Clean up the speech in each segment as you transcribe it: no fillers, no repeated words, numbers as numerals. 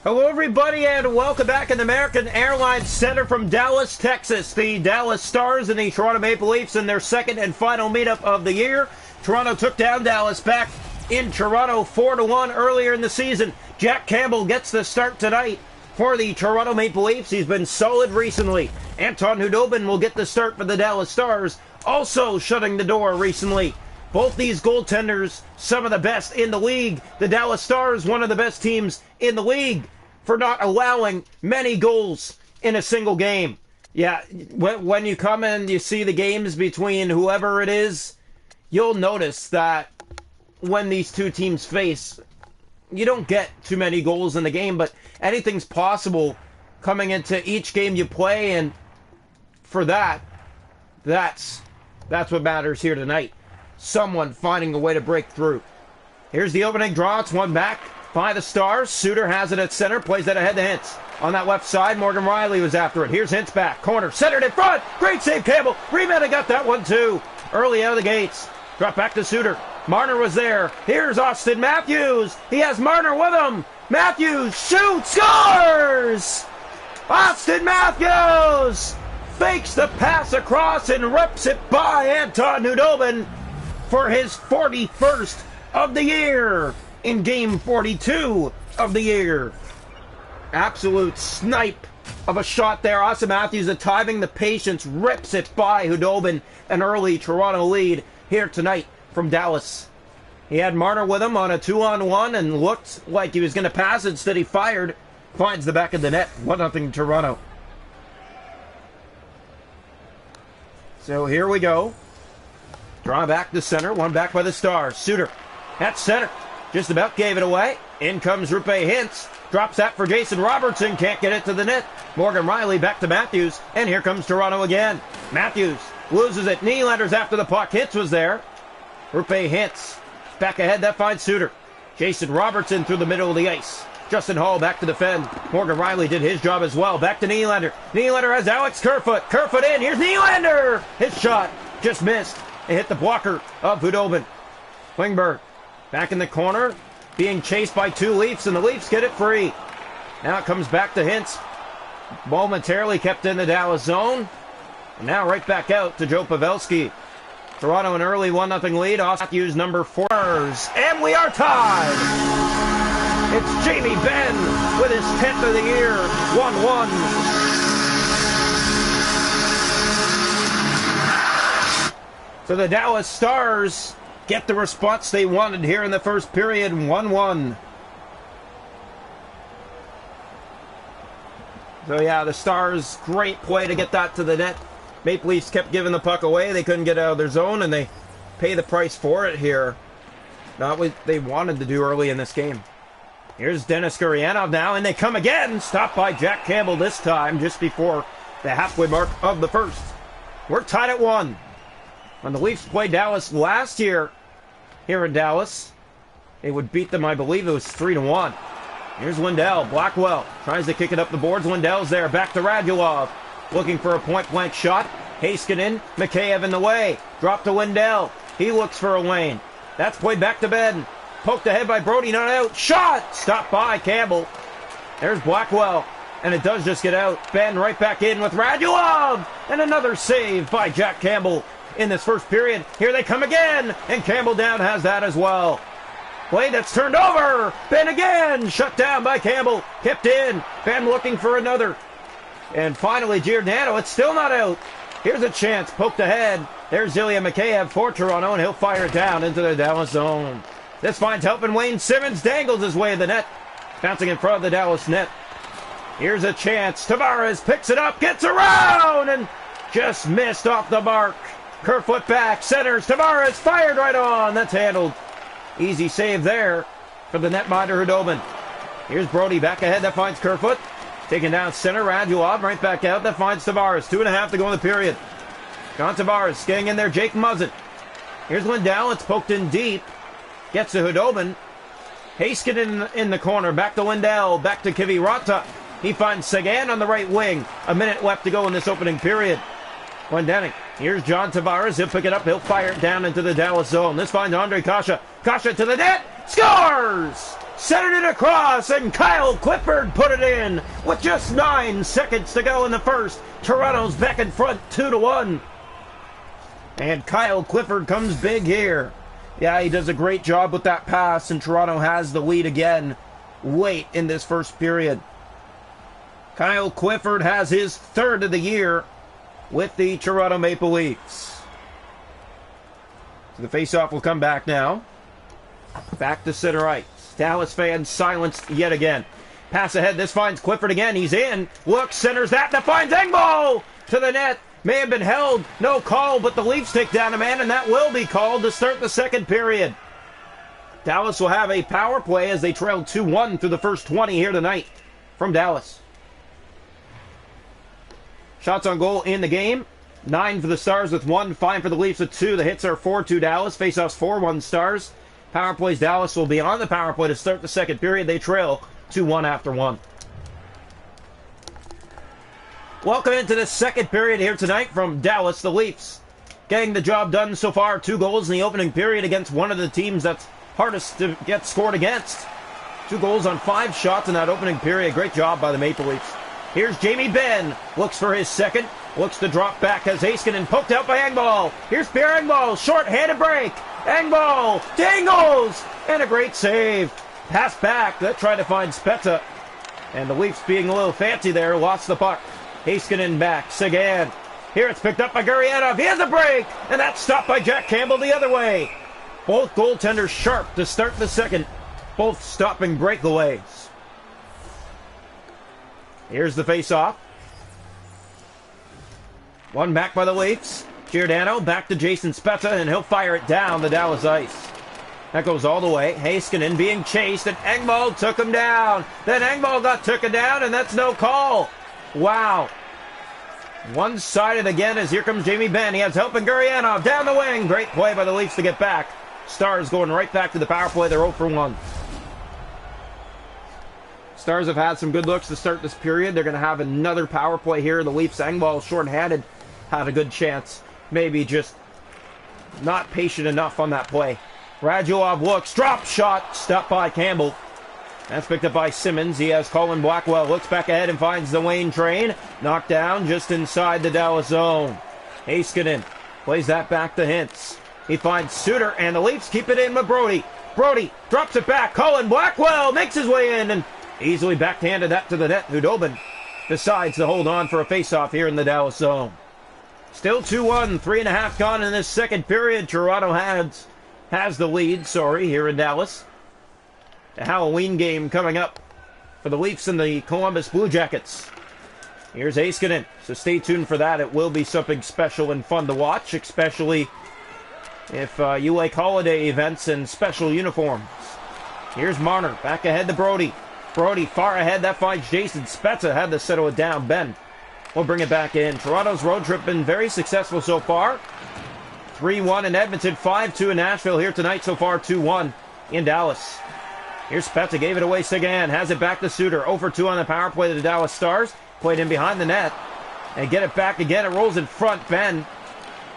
Hello, everybody, and welcome back in the American Airlines Center from Dallas, Texas. The Dallas Stars and the Toronto Maple Leafs in their second and final meetup of the year. Toronto took down Dallas back in Toronto 4-1 earlier in the season. Jack Campbell gets the start tonight for the Toronto Maple Leafs. He's been solid recently. Anton Khudobin will get the start for the Dallas Stars, also shutting the door recently. Both these goaltenders, some of the best in the league. The Dallas Stars, one of the best teams in the league for not allowing many goals in a single game. Yeah, when you come and you see the games between whoever it is, you'll notice that when these two teams face, you don't get too many goals in the game, but anything's possible coming into each game you play, and for that's what matters here tonight. Someone finding a way to break through. Here's the opening draw. It's one back by the Stars. Suter has it at center. Plays that ahead to Hintz. On that left side, Morgan Riley was after it. Here's Hintz back. Corner. Centered in front. Great save, Campbell. Rebound got that one, too. Early out of the gates. Drop back to Suter. Marner was there. Here's Austin Matthews. He has Marner with him. Matthews shoots. Scores! Austin Matthews fakes the pass across and rips it by Anton Khudobin for his 41st of the year in game 42 of the year. Absolute snipe of a shot there. Austin Matthews, the timing, the patience, rips it by Khudobin. An early Toronto lead here tonight from Dallas. He had Marner with him on a 2-on-1 and looked like he was going to pass. Instead, he fired. Finds the back of the net. 1-0 Toronto. So here we go. Draw back to center. One back by the Stars. Suter at center. Just about gave it away. In comes Rupe Hintz. Drops that for Jason Robertson. Can't get it to the net. Morgan Riley back to Matthews. And here comes Toronto again. Matthews loses it. Nylander's after the puck. Hintz was there. Rupe Hintz back ahead. That finds Suter. Jason Robertson through the middle of the ice. Justin Hall back to defend. Morgan Riley did his job as well. Back to Nylander. Nylander has Alex Kerfoot. Kerfoot in. Here's Nylander. His shot just missed. It hit the blocker of Khudobin. Klingberg back in the corner, being chased by two Leafs, and the Leafs get it free. Now it comes back to Hintz. Momentarily kept in the Dallas zone. And now right back out to Joe Pavelski. Toronto an early 1-0 lead. Austin Matthews number 4. And we are tied. It's Jamie Benn with his 10th of the year. 1-1. So the Dallas Stars get the response they wanted here in the first period, 1-1. So yeah, the Stars, great play to get that to the net. Maple Leafs kept giving the puck away. They couldn't get out of their zone, and they pay the price for it here. Not what they wanted to do early in this game. Here's Denis Gurianov now, and they come again. Stopped by Jack Campbell this time, just before the halfway mark of the first. We're tied at 1. When the Leafs played Dallas last year here in Dallas, they would beat them, I believe it was 3-1. Here's Lindell. Blackwell tries to kick it up the boards. Lindell's there. Back to Radulov. Looking for a point-blank shot. Heiskanen, Mikheyev in the way. Drop to Lindell. He looks for a lane. That's played back to Ben. Poked ahead by Brody, not out. Shot! Stopped by Campbell. There's Blackwell. And it does just get out. Ben right back in with Radulov. And another save by Jack Campbell in this first period. Here they come again. And Campbell down has that as well. Play that's turned over. Ben again. Shut down by Campbell. Kept in. Ben looking for another. And finally, Giordano. It's still not out. Here's a chance. Poked ahead. There's Ilya Mikheyev for Toronto, and he'll fire it down into the Dallas zone. This finds help, and Wayne Simmons dangles his way to the net. Bouncing in front of the Dallas net. Here's a chance. Tavares picks it up, gets around, and just missed off the mark. Kerfoot back, centers. Tavares fired right on. That's handled. Easy save there for the netminder Khudobin. Here's Brody back ahead. That finds Kerfoot. Taken down center. Radulov right back out. That finds Tavares. 2.5 to go in the period. John Tavares getting in there. Jake Muzzin. Here's Lindell. It's poked in deep. Gets to Khudobin. Heiskanen in the corner. Back to Lindell. Back to Kiviranta. He finds Sagan on the right wing. A minute left to go in this opening period. Glendening. Here's John Tavares. He'll pick it up. He'll fire it down into the Dallas zone. This finds Andre Kasha. Kasha to the net. Scores! centered it across, and Kyle Clifford put it in with just 9 seconds to go in the first. Toronto's back in front 2-1. And Kyle Clifford comes big here. Yeah, he does a great job with that pass, and Toronto has the lead again late in this first period. Kyle Clifford has his 3rd of the year with the Toronto Maple Leafs. So the faceoff will come back now. Back to center ice. Dallas fans silenced yet again. Pass ahead. This finds Clifford again. He's in. Looks, centers that. That finds Engvall to the net. May have been held. No call, but the Leafs take down a man, and that will be called to start the second period. Dallas will have a power play as they trail 2-1 through the first 20 here tonight from Dallas. Shots on goal in the game. 9 for the Stars with 1. 5 for the Leafs with 2. The hits are 4-2 Dallas. Faceoffs 4-1 Stars. Power plays, Dallas will be on the power play to start the second period. They trail 2-1 after 1. Welcome into the second period here tonight from Dallas. The Leafs getting the job done so far. 2 goals in the opening period against one of the teams that's hardest to get scored against. 2 goals on 5 shots in that opening period. Great job by the Maple Leafs. Here's Jamie Benn. Looks for his second. Looks to drop back as Heiskanen poked out by Engvall. Here's Pierre Engvall. Short-handed break. Engvall dangles. And a great save. Pass back. That tried to find Spezza. And the Leafs being a little fancy there. Lost the puck. Heiskanen back. Sagan. Here it's picked up by Gurianov. He has a break. And that's stopped by Jack Campbell the other way. Both goaltenders sharp to start the second. Both stopping breakaways. Here's the face-off. One back by the Leafs. Giordano back to Jason Spezza, and he'll fire it down the Dallas ice. That goes all the way. Heiskanen being chased, and Engvall took him down. Then Engvall got taken down, and that's no call. Wow. One-sided again as here comes Jamie Benn. He has help in Gurianov down the wing. Great play by the Leafs to get back. Stars going right back to the power play. They're 0 for 1. Stars have had some good looks to start this period. They're going to have another power play here. The Leafs, Engvall, short-handed, had a good chance. Maybe just not patient enough on that play. Radulov looks, drop shot, stopped by Campbell. That's picked up by Simmons. He has Colin Blackwell, looks back ahead and finds the Wayne Train. Knocked down just inside the Dallas zone. Heiskanen plays that back to Hintz. He finds Suter, and the Leafs keep it in with Brody. Brody drops it back. Colin Blackwell makes his way in and easily backhanded that to the net. Hudobin decides to hold on for a faceoff here in the Dallas zone. Still 2-1, 3.5 gone in this second period. Toronto has the lead, here in Dallas. A Halloween game coming up for the Leafs and the Columbus Blue Jackets. Here's Heiskanen, so stay tuned for that. It will be something special and fun to watch, especially if you like holiday events and special uniforms. Here's Marner, back ahead to Brody. Brody far ahead, that finds Jason Spezza, had to settle it down. Ben will bring it back in. Toronto's road trip been very successful so far. 3-1 in Edmonton, 5-2 in Nashville. Here tonight so far, 2-1 in Dallas. Here's Spezza, gave it away. Sagan has it back to Suter. 0 for 2 on the power play to the Dallas Stars. Played in behind the net. And get it back again. It rolls in front. Ben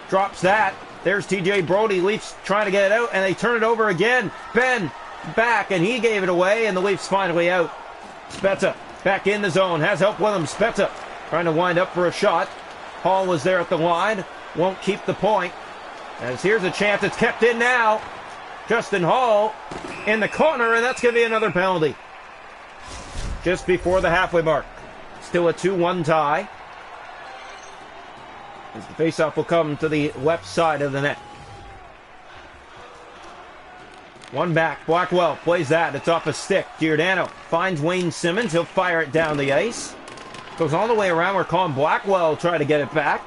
drops that. There's TJ Brody. Leafs trying to get it out, and they turn it over again. Ben back, and he gave it away, and the Leafs finally out. Spezza back in the zone. Has help with him. Spezza trying to wind up for a shot. Hall was there at the line. Won't keep the point. As here's a chance. It's kept in now. Justin Hall in the corner, and that's going to be another penalty. Just before the halfway mark. Still a 2-1 tie. As the faceoff will come to the left side of the net. One back. Blackwell plays that. It's off a stick. Giordano finds Wayne Simmons. He'll fire it down the ice. Goes all the way around where Colin Blackwell tried to get it back.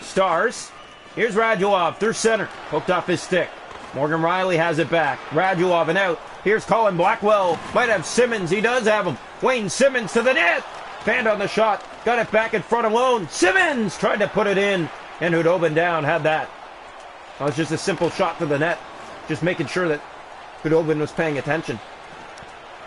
Stars. Here's Radulov through center. Hooked off his stick. Morgan Riley has it back. Radulov and out. Here's Colin Blackwell. Might have Simmons. He does have him. Wayne Simmons to the net. Fanned on the shot. Got it back in front alone. Simmons tried to put it in. And Hudobin down had that. That was just a simple shot to the net. Just making sure that Hudobin was paying attention.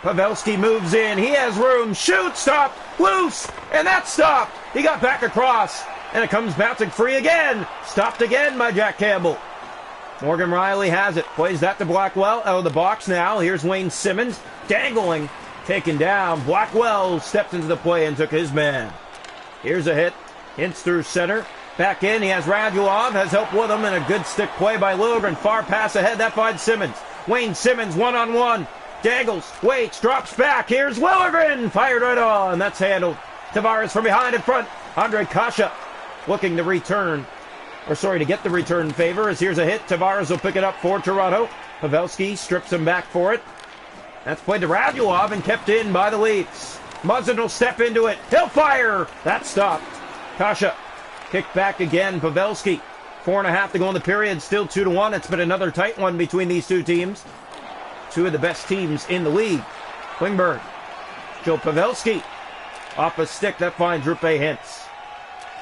Pavelski moves in. He has room. Shoot. Stop. Loose. And that's stopped. He got back across. And it comes bouncing free again. Stopped again by Jack Campbell. Morgan Riley has it. Plays that to Blackwell out of the box now. Here's Wayne Simmons. dangling, taken down. Blackwell stepped into the play and took his man. Here's a hit. Hintz through center. Back in, he has Radulov, has help with him, and a good stick play by Liljegren. Far pass ahead, that finds Simmons. Wayne Simmons, one-on-one. Dangles, waits, drops back. Here's Liljegren, fired right on. That's handled. Tavares from behind in front. Andre Kasha looking to return. To get the return in favor, as here's a hit. Tavares will pick it up for Toronto. Pavelski strips him back for it. That's played to Radulov and kept in by the Leafs. Muzzin will step into it. He'll fire. That's stopped. Kasha kicked back again. Pavelski. 4.5 to go in the period. Still 2-1. It's been another tight one between these two teams. Two of the best teams in the league. Klingberg. Joe Pavelski. Off a stick. That finds Rupe Hintz.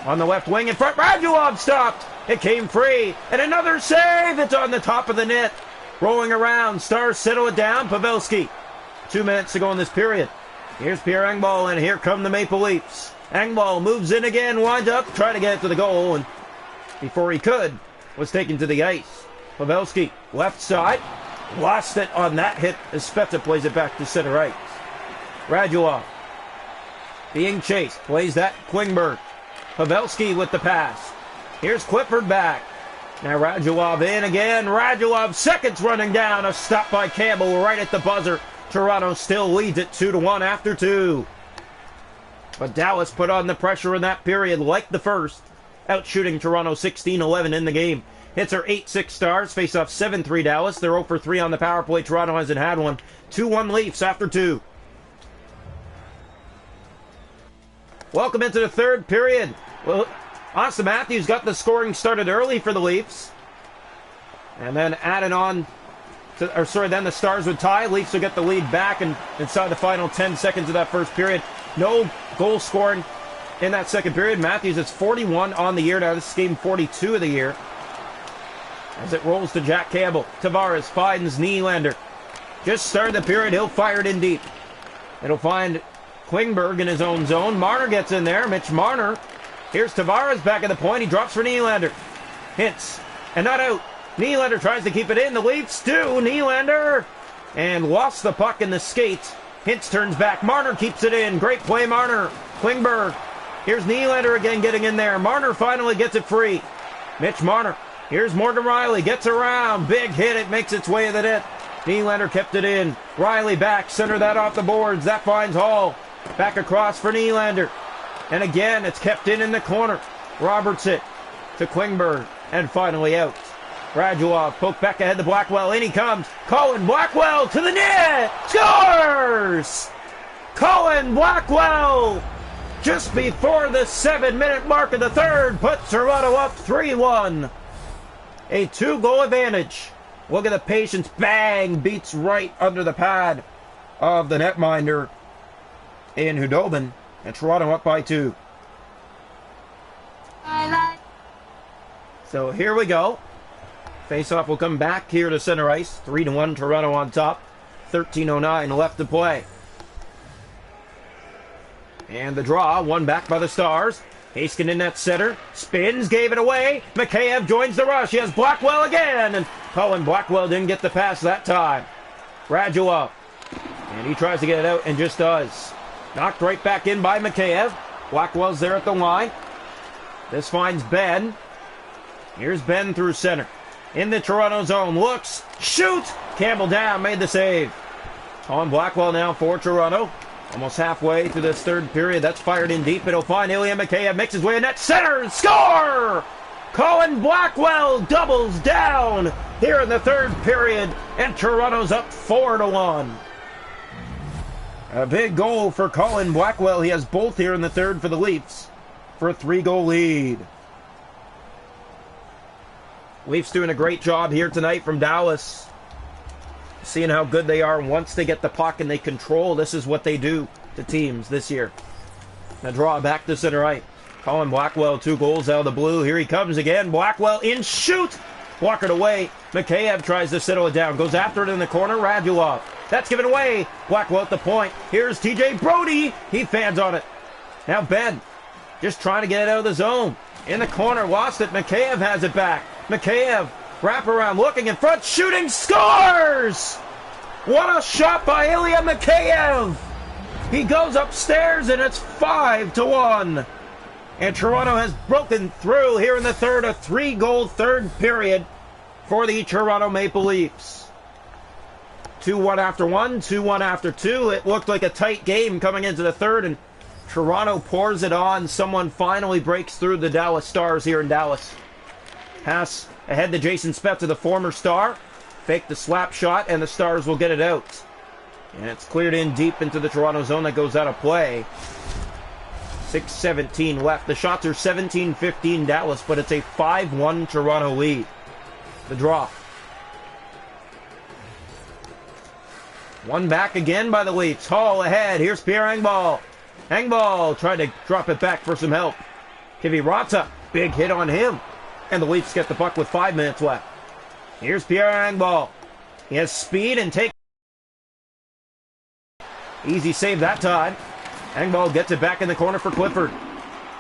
On the left wing in front. Radulov stopped. It came free. And another save. It's on the top of the net. Rolling around. Stars settle it down. Pavelski. 2 minutes to go in this period. Here's Pierre Engvall, and here come the Maple Leafs. Engvall moves in again, winds up, trying to get it to the goal, and before he could, was taken to the ice. Pavelski, left side, lost it on that hit as Spezza plays it back to center ice. Radulov, being chased, plays that Klingberg. Pavelski with the pass. Here's Clifford back. Now Radulov in again. Radulov, seconds running down. A stop by Campbell right at the buzzer. Toronto still leads it 2-1 after 2. But Dallas put on the pressure in that period like the first, outshooting Toronto 16-11 in the game. Hits are 8-6 Stars, face off 7-3 Dallas. They're 0-for-3 on the power play. Toronto hasn't had one. 2-1 Leafs after 2. Welcome into the third period. Well, Austin Matthews got the scoring started early for the Leafs. And then added on then the Stars would tie. Leafs will get the lead back and inside the final 10 seconds of that first period. No goal scoring in that second period. Matthews is 41 on the year now. This is game 42 of the year. As it rolls to Jack Campbell. Tavares finds Nylander. Just started the period. He'll fire it in deep. It'll find Klingberg in his own zone. Marner gets in there. Mitch Marner. Here's Tavares back at the point. He drops for Nylander. Hintz. And not out. Nylander tries to keep it in. The Leafs do. Nylander. And lost the puck in the skates. Hintz turns back. Marner keeps it in. Great play, Marner. Klingberg. Here's Nylander again getting in there. Marner finally gets it free. Mitch Marner. Here's Morgan Rielly. Gets around. Big hit. It makes its way to the net. Nylander kept it in. Rielly back. Center that off the boards. That finds Hall. Back across for Nylander. And again, it's kept in the corner. Robertson to Klingberg. And finally out. Radulov poked back ahead to Blackwell. In he comes. Colin Blackwell to the net. Scores! Colin Blackwell, just before the 7-minute mark of the third, puts Toronto up 3-1. A 2-goal advantage. Look at the patience. Bang! Beats right under the pad of the netminder in Hudobin. And Toronto up by 2. So here we go. Face-off will come back here to center ice. 3-1, Toronto on top. 13:09 left to play. And the draw, one back by the Stars. Heiskanen at center. Spins, gave it away. Mikheyev joins the rush. He has Blackwell again. And Colin Blackwell didn't get the pass that time. Radulov. And he tries to get it out and just does. Knocked right back in by Mikheyev. Blackwell's there at the line. This finds Ben. Here's Ben through center. In the Toronto zone. Looks. Shoot! Campbell down. Made the save. Colin Blackwell now for Toronto. Almost halfway through this third period. That's fired in deep. It'll find Ilya Mikheyev. Makes his way in net. Center. Score! Colin Blackwell doubles down here in the third period. And Toronto's up 4-1. A big goal for Colin Blackwell. He has both here in the third for the Leafs for a 3-goal lead. Leafs doing a great job here tonight from Dallas. Seeing how good they are once they get the puck and they control. This is what they do to teams this year. Now draw back to center right. Colin Blackwell, 2 goals out of the blue. Here he comes again. Blackwell in, shoot! Walk it away. Mikheyev tries to settle it down. Goes after it in the corner. Radulov. That's given away. Blackwell at the point. Here's TJ Brody. He fans on it. Now Ben. Just trying to get it out of the zone. In the corner. Lost it. Mikheyev has it back. Mikheyev. Wrap around. Looking in front. Shooting. Scores! What a shot by Ilya Mikheyev! He goes upstairs and it's 5-1. And Toronto has broken through here in the third, a 3-goal third period for the Toronto Maple Leafs. 2-1 after 1, 2-1 after 2. It looked like a tight game coming into the third, and Toronto pours it on. Someone finally breaks through the Dallas Stars here in Dallas. Pass ahead to Jason Spezza, the former Star. Fake the slap shot, and the Stars will get it out. And it's cleared in deep into the Toronto zone that goes out of play. 6:17 left. The shots are 17-15 Dallas, but it's a 5-1 Toronto lead. The draw. One back again by the Leafs. Hall ahead. Here's Pierre Engvall. Engvall tried to drop it back for some help. Kiviranta, big hit on him. And the Leafs get the puck with 5 minutes left. Here's Pierre Engvall. He has speed and take. Easy save that time. Engvall gets it back in the corner for Clifford.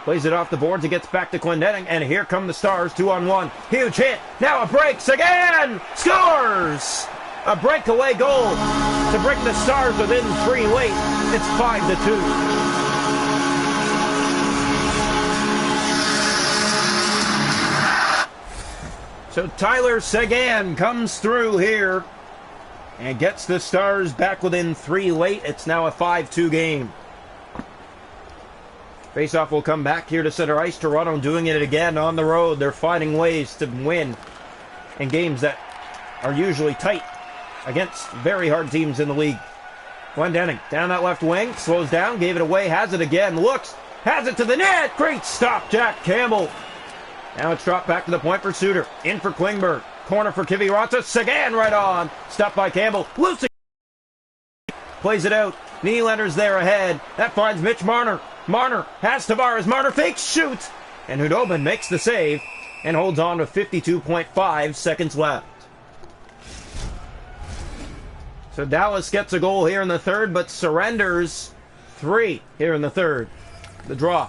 Plays it off the boards. It gets back to Clendenning. And here come the Stars, 2-on-1. Huge hit. Now it breaks again. Scores! A breakaway goal to bring the Stars within 3 late. It's 5-2. So Tyler Seguin comes through here and gets the Stars back within 3 late. It's now a 5-2 game. Faceoff will come back here to center ice. Toronto doing it again on the road. They're finding ways to win in games that are usually tight against very hard teams in the league. Clendenning down that left wing. Slows down. Gave it away. Has it again. Looks. Has it to the net. Great stop, Jack Campbell. Now it's dropped back to the point for Suter. In for Klingberg. Corner for Kiviranta. Seguin right on. Stopped by Campbell. Loose. Plays it out. Nylander's there ahead. That finds Mitch Marner. Marner has Tavares. Marner fakes, shoots. And Hudobin makes the save and holds on to 52.5 seconds left. So Dallas gets a goal here in the third, but surrenders 3 here in the third. The draw.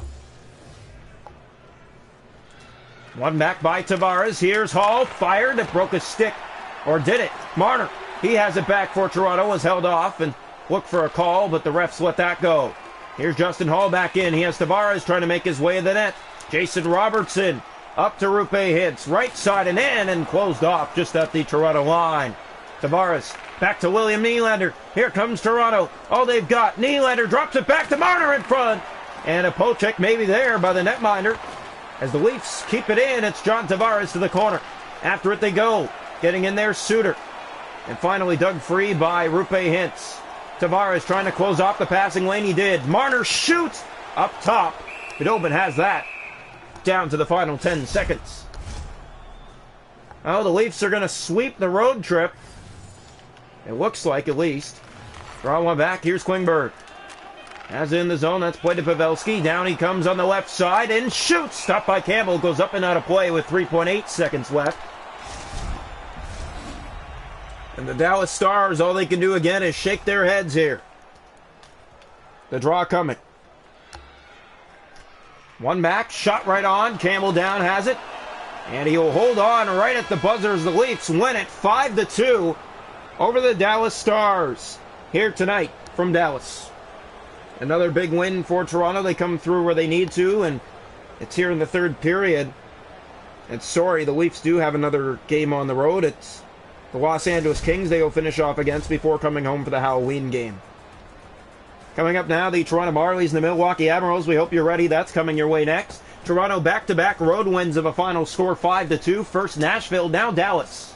One back by Tavares. Here's Hall. Fired. It broke a stick. Or did it? Marner. He has it back for Toronto. Was held off and looked for a call, but the refs let that go. Here's Justin Hall back in. He has Tavares trying to make his way to the net. Jason Robertson up to Rupe Hintz. Right side and in and closed off just at the Toronto line. Tavares back to William Nylander. Here comes Toronto. All they've got. Nylander drops it back to Marner in front. And a poke check maybe there by the netminder. As the Leafs keep it in, it's John Tavares to the corner. After it they go. Getting in there, Suter. And finally dug free by Rupe Hintz. Tavares trying to close off the passing lane. He did. Marner shoots up top. Hudobin has that. Down to the final 10 seconds. Oh, the Leafs are going to sweep the road trip. It looks like, at least. Draw one back. Here's Klingberg. Has it in the zone. That's played to Pavelski. Down he comes on the left side and shoots. Stopped by Campbell. Goes up and out of play with 3.8 seconds left. And the Dallas Stars, all they can do again is shake their heads here. The draw coming. One back. Shot right on. Campbell down has it. And he will hold on right at the buzzer as the Leafs win it 5-2 over the Dallas Stars here tonight from Dallas. Another big win for Toronto. They come through where they need to, and it's here in the third period. And sorry, the Leafs do have another game on the road. It's the Los Angeles Kings they will finish off against before coming home for the Halloween game. Coming up now, the Toronto Marlies and the Milwaukee Admirals. We hope you're ready. That's coming your way next. Toronto back-to-back road wins of a final score 5-2. First Nashville, now Dallas.